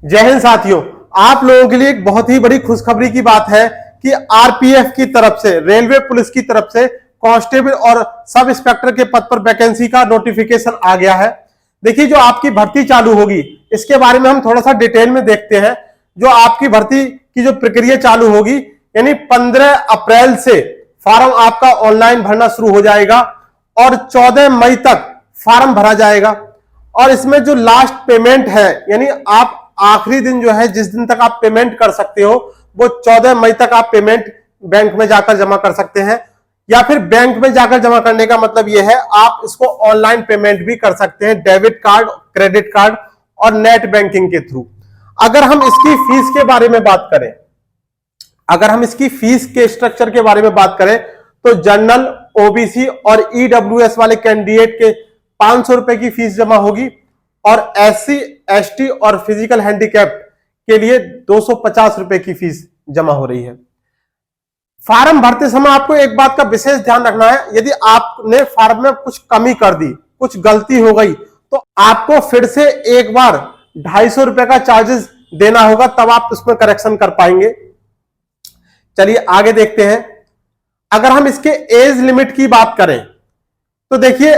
जय हिंद साथियों, आप लोगों के लिए एक बहुत ही बड़ी खुशखबरी की बात है कि आरपीएफ की तरफ से, रेलवे पुलिस की तरफ से कांस्टेबल और सब इंस्पेक्टर के पद पर वैकेंसी का नोटिफिकेशन आ गया है। देखिए, जो आपकी भर्ती चालू होगी इसके बारे में हम थोड़ा सा डिटेल में देखते हैं। जो आपकी भर्ती की जो प्रक्रिया चालू होगी, यानी 15 अप्रैल से फॉर्म आपका ऑनलाइन भरना शुरू हो जाएगा और 14 मई तक फॉर्म भरा जाएगा। और इसमें जो लास्ट पेमेंट है, यानी आप आखिरी दिन जो है, जिस दिन तक आप पेमेंट कर सकते हो, वो 14 मई तक आप पेमेंट बैंक में जाकर जमा कर सकते हैं। या फिर बैंक में जाकर जमा करने का मतलब यह है, आप इसको ऑनलाइन पेमेंट भी कर सकते हैं, डेबिट कार्ड, क्रेडिट कार्ड और नेट बैंकिंग के थ्रू। अगर हम इसकी फीस के बारे में बात करें, अगर हम इसकी फीस के स्ट्रक्चर के बारे में बात करें, तो जनरल, ओबीसी और ईडब्ल्यूएस वाले कैंडिडेट के 500 रुपए की फीस जमा होगी और एससी, एसटी और फिजिकल हैंडीकैप के लिए 250 रुपए की फीस जमा हो रही है। फॉर्म भरते समय आपको एक बात का विशेष ध्यान रखना है, यदि आपने फॉर्म में कुछ कमी कर दी, कुछ गलती हो गई, तो आपको फिर से एक बार 250 रुपए का चार्जेस देना होगा, तब आप उसमें करेक्शन कर पाएंगे। चलिए आगे देखते हैं। अगर हम इसके एज लिमिट की बात करें, तो देखिए,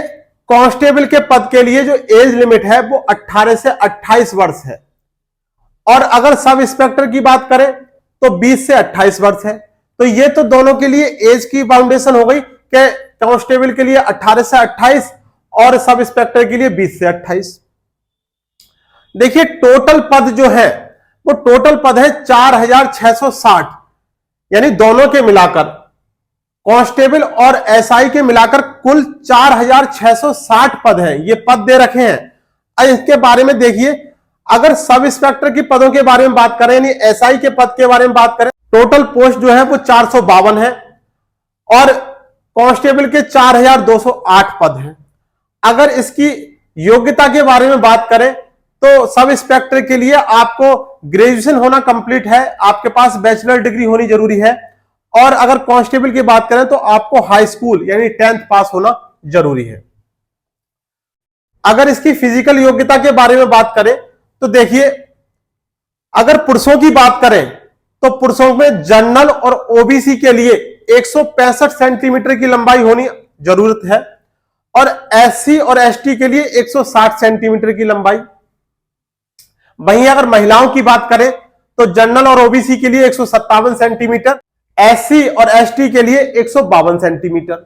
कांस्टेबल के पद के लिए जो एज लिमिट है वो 18 से 28 वर्ष है, और अगर सब इंस्पेक्टर की बात करें तो 20 से 28 वर्ष है। तो ये तो दोनों के लिए एज की बाउंडेशन हो गई कि कांस्टेबल के लिए 18 से 28 और सब इंस्पेक्टर के लिए 20 से 28। देखिए, टोटल पद जो है वो टोटल पद है 4660, यानी दोनों के मिलाकर, कांस्टेबल और एसआई के मिलाकर कुल 4660 पद हैं। ये पद दे रखे हैं। अब इसके बारे में देखिए, अगर सब इंस्पेक्टर के पदों के बारे में बात करें, यानी एसआई के पद के बारे में बात करें, टोटल पोस्ट जो है वो 452 है और कांस्टेबल के 4208 पद हैं। अगर इसकी योग्यता के बारे में बात करें, तो सब इंस्पेक्टर के लिए आपको ग्रेजुएशन होना कंप्लीट है, आपके पास बैचलर डिग्री होनी जरूरी है। और अगर कांस्टेबल की बात करें तो आपको हाई स्कूल यानी 10th पास होना जरूरी है। अगर इसकी फिजिकल योग्यता के बारे में बात करें, तो देखिए, अगर पुरुषों की बात करें तो पुरुषों में जनरल और ओबीसी के लिए 165 सेंटीमीटर की लंबाई होनी जरूरत है और एससी और एसटी के लिए 160 सेंटीमीटर की लंबाई। वहीं अगर महिलाओं की बात करें तो जनरल और ओबीसी के लिए 157 सेंटीमीटर, एससी और एसटी के लिए 152 सेंटीमीटर।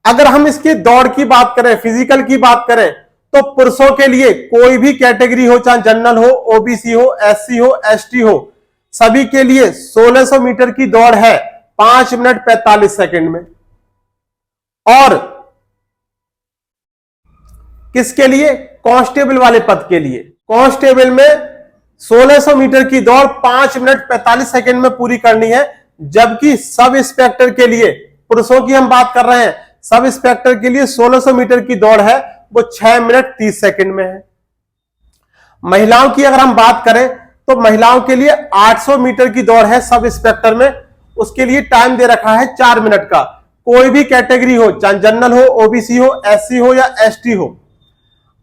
अगर हम इसकी दौड़ की बात करें, फिजिकल की बात करें, तो पुरुषों के लिए कोई भी कैटेगरी हो, चाहे जनरल हो, ओबीसी हो, एससी हो, एसटी हो, सभी के लिए 1600 मीटर की दौड़ है 5 मिनट 45 सेकंड में। और किसके लिए? कांस्टेबल वाले पद के लिए। कांस्टेबल में 1600 मीटर की दौड़ 5 मिनट 45 सेकंड में पूरी करनी है, जबकि सब इंस्पेक्टर के लिए, पुरुषों की हम बात कर रहे हैं, सब इंस्पेक्टर के लिए 1600 मीटर की दौड़ है वो 6 मिनट 30 सेकंड में है। महिलाओं की अगर हम बात करें तो महिलाओं के लिए 800 मीटर की दौड़ है सब इंस्पेक्टर में, उसके लिए टाइम दे रखा है 4 मिनट का। कोई भी कैटेगरी हो, चाहे जनरल हो, ओबीसी हो, एससी हो या एसटी हो।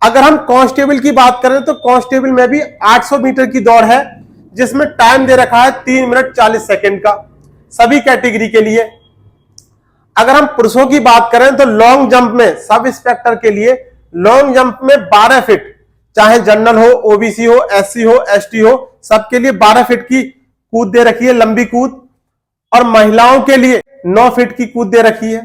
अगर हम कांस्टेबल की बात करें तो कांस्टेबल में भी 800 मीटर की दौड़ है, जिसमें टाइम दे रखा है 3 मिनट 40 सेकंड का, सभी कैटेगरी के लिए। अगर हम पुरुषों की बात करें तो लॉन्ग जंप में सब इंस्पेक्टर के लिए लॉन्ग जंप में 12 फीट, चाहे जनरल हो, ओबीसी हो, एससी हो, एसटी हो, सबके लिए 12 फीट की कूद दे रखी है, लंबी कूद। और महिलाओं के लिए 9 फीट की कूद दे रखी है।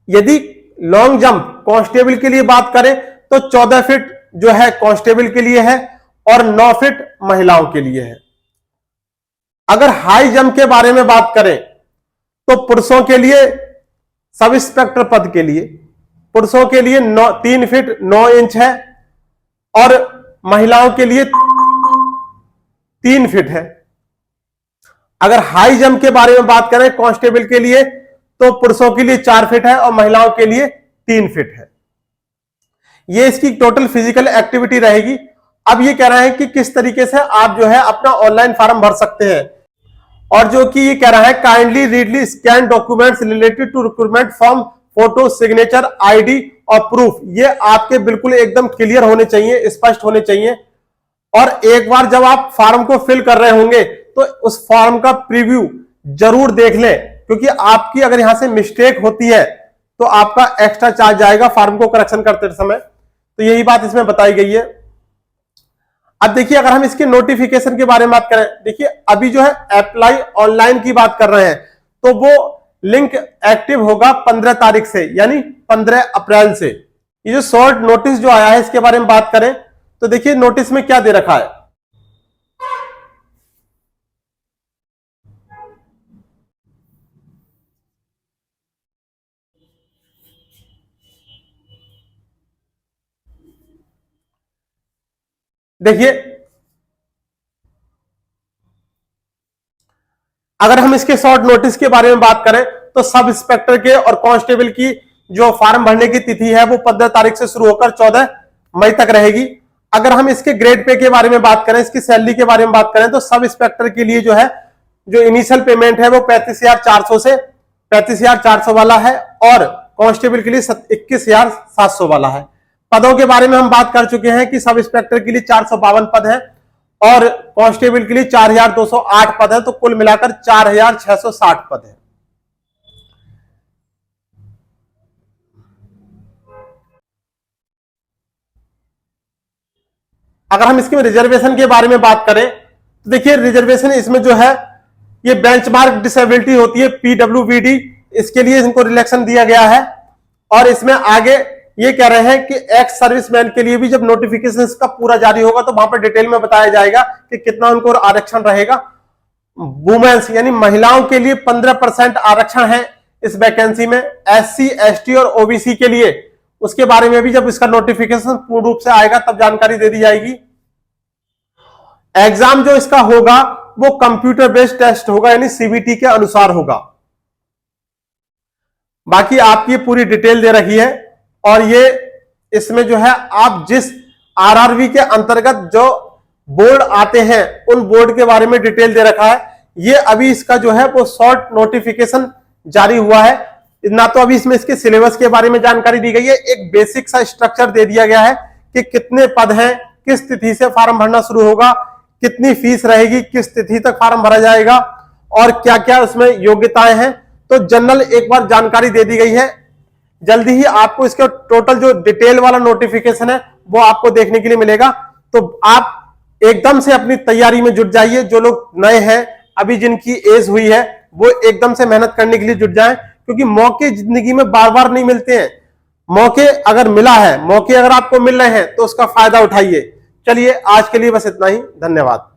यदि लॉन्ग जंप कांस्टेबल के लिए बात करें तो 14 फीट जो है कांस्टेबल के लिए है और 9 फीट महिलाओं के लिए है। अगर हाई जंप के बारे में बात करें तो पुरुषों के लिए, सब इंस्पेक्टर पद के लिए, पुरुषों के लिए 3 फीट 9 इंच है और महिलाओं के लिए 3 फीट है। अगर हाई जंप के बारे में बात करें कांस्टेबल के लिए, तो पुरुषों के लिए 4 फीट है और महिलाओं के लिए 3 फीट है। ये इसकी टोटल फिजिकल एक्टिविटी रहेगी। अब ये कह रहे हैं कि किस तरीके से आप जो है अपना ऑनलाइन फॉर्म भर सकते हैं, और जो कि ये कह रहा है, kindly readily scan documents related to recruitment form, photo, signature, ID और प्रूफ। ये आपके बिल्कुल एकदम क्लियर होने चाहिए, स्पष्ट होने चाहिए। और एक बार जब आप फॉर्म को फिल कर रहे होंगे तो उस फॉर्म का प्रीव्यू जरूर देख लें, क्योंकि आपकी अगर यहां से मिस्टेक होती है तो आपका एक्स्ट्रा चार्ज आएगा फॉर्म को करेक्शन करते समय। तो यही बात इसमें बताई गई है। अब देखिए, अगर हम इसके नोटिफिकेशन के बारे में बात करें, देखिए अभी जो है अप्लाई ऑनलाइन की बात कर रहे हैं, तो वो लिंक एक्टिव होगा 15 तारीख से, यानी 15 अप्रैल से। ये जो शॉर्ट नोटिस जो आया है इसके बारे में बात करें तो देखिए नोटिस में क्या दे रखा है। देखिए, अगर हम इसके शॉर्ट नोटिस के बारे में बात करें तो सब इंस्पेक्टर के और कांस्टेबल की जो फॉर्म भरने की तिथि है वो 15 तारीख से शुरू होकर 14 मई तक रहेगी। अगर हम इसके ग्रेड पे के बारे में बात करें, इसकी सैलरी के बारे में बात करें, तो सब इंस्पेक्टर के लिए जो है जो इनिशियल पेमेंट है वो 35,400 से 35,400 वाला है, और कांस्टेबल के लिए 21,700 वाला है। पदों के बारे में हम बात कर चुके हैं कि सब इंस्पेक्टर के लिए 452 पद है और कांस्टेबल के लिए 4,208 पद है, तो कुल मिलाकर 4,660 पद है। अगर हम इसके रिजर्वेशन के बारे में बात करें तो देखिए रिजर्वेशन इसमें जो है ये बेंचमार्क डिसेबिलिटी होती है पीडब्ल्यूबीडी, इसके लिए इनको रिलैक्सेशन दिया गया है। और इसमें आगे ये कह रहे हैं कि एक्स सर्विसमैन के लिए भी जब नोटिफिकेशन इसका पूरा जारी होगा तो वहां पर डिटेल में बताया जाएगा कि कितना उनको आरक्षण रहेगा। वुमेन्स यानी महिलाओं के लिए 15% आरक्षण है इस वैकेंसी में। एससी, एसटी और ओबीसी के लिए उसके बारे में भी जब इसका नोटिफिकेशन पूर्ण रूप से आएगा तब जानकारी दे दी जाएगी। एग्जाम जो इसका होगा वो कंप्यूटर बेस्ड टेस्ट होगा, यानी सीबीटी के अनुसार होगा। बाकी आपकी पूरी डिटेल दे रखी है, और ये इसमें जो है आप जिस आरआरबी के अंतर्गत जो बोर्ड आते हैं उन बोर्ड के बारे में डिटेल दे रखा है। ये अभी इसका जो है वो शॉर्ट नोटिफिकेशन जारी हुआ है, ना तो अभी इसमें इसके सिलेबस के बारे में जानकारी दी गई है। एक बेसिक सा स्ट्रक्चर दे दिया गया है कि कितने पद हैं, किस तिथि से फॉर्म भरना शुरू होगा, कितनी फीस रहेगी, किस तिथि तक फॉर्म भरा जाएगा और क्या क्या उसमें योग्यताएं हैं। तो जनरल एक बार जानकारी दे दी गई है। जल्दी ही आपको इसका टोटल जो डिटेल वाला नोटिफिकेशन है वो आपको देखने के लिए मिलेगा। तो आप एकदम से अपनी तैयारी में जुट जाइए। जो लोग नए हैं, अभी जिनकी एज हुई है, वो एकदम से मेहनत करने के लिए जुट जाएं, क्योंकि मौके जिंदगी में बार बार नहीं मिलते हैं। मौके अगर मिला है, मौके अगर आपको मिल रहे हैं तो उसका फायदा उठाइए। चलिए आज के लिए बस इतना ही, धन्यवाद।